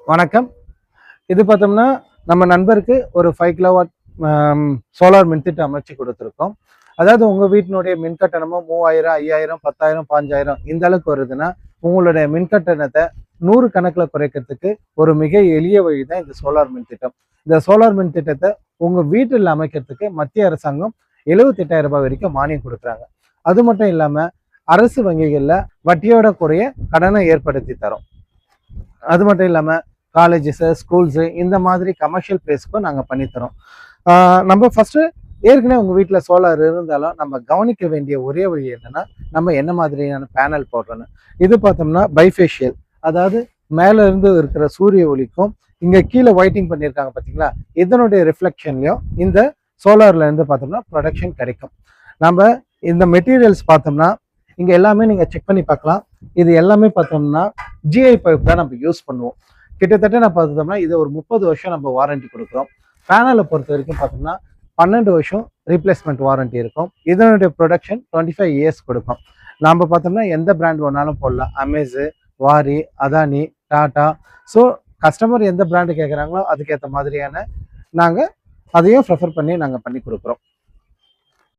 வணக்கம். இது பார்த்தோம்னா, நம்ம நண்பருக்கு ஒரு 5 கிலோவாட் சோலார் மின்திட்டம் அமைச்சு கொடுத்துருக்கோம். அதாவது உங்க வீட்டினுடைய மின் கட்டணமும் 3000, 5000, 10,000, 15,000 இந்த அளவுக்கு வருதுன்னா, உங்களுடைய மின் கட்டணத்தை 100 கணக்குல குறைக்கிறதுக்கு ஒரு மிக எளிய வழி தான் இந்த சோலார் மின்திட்டம். இந்த சோலார் மின் திட்டத்தை உங்க வீட்டில் அமைக்கிறதுக்கு மத்திய அரசாங்கம் ரூ. 78,000 வரைக்கும் மானியம் கொடுக்குறாங்க. அது மட்டும் இல்லாம அரசு வங்கிகள்ல வட்டியோட கூடிய கடனை ஏற்படுத்தி தரோம். அது மட்டும் இல்லாம காலேஜஸ், ஸ்கூல்ஸு இந்த மாதிரி கமர்ஷியல் பிளேஸ்க்கும் நாங்கள் பண்ணித்தரோம். நம்ம ஃபர்ஸ்ட் ஏற்கனவே உங்கள் வீட்டில் சோலார் இருந்தாலும் நம்ம கவனிக்க வேண்டிய ஒரே வழி என்னன்னா, நம்ம என்ன மாதிரியான பேனல் போடுறோன்னு. இது பார்த்தோம்னா பைஃபேஷியல், அதாவது மேலே இருந்து இருக்கிற சூரிய ஒளிக்கும் இங்கே கீழே ஒயிட்டிங் பண்ணியிருக்காங்க பார்த்தீங்களா, இதனுடைய ரிஃப்ளெக்ஷன்லையும் இந்த சோலார்ல இருந்து பார்த்தோம்னா ப்ரொடக்ஷன் கிடைக்கும். நம்ம இந்த மெட்டீரியல்ஸ் பார்த்தோம்னா இங்கே எல்லாமே நீங்கள் செக் பண்ணி பார்க்கலாம். இது எல்லாமே பார்த்தோம்னா ஜிஐ பைப் தான் நம்ம யூஸ் பண்ணுவோம். கிட்டத்தட்ட நான் பார்த்தோம்னா இதை ஒரு 30 வருஷம் நம்ம வாரண்டி கொடுக்குறோம். பேனலை பொறுத்த வரைக்கும் பார்த்தோம்னா 12 வருஷம் ரீப்ளேஸ்மெண்ட் வாரண்டி இருக்கும். இதனுடைய ப்ரொடக்ஷன் 25 இயர்ஸ் கொடுக்கும். நம்ம பார்த்தோம்னா எந்த பிராண்ட் வேணாலும் போடலாம். அமேஸு, வாரி, அதானி, டாடா. ஸோ கஸ்டமர் எந்த பிராண்டு கேட்குறாங்களோ அதுக்கேற்ற மாதிரியான நாங்கள் அதையும் ப்ரிஃபர் பண்ணி நாங்கள் பண்ணி கொடுக்குறோம்.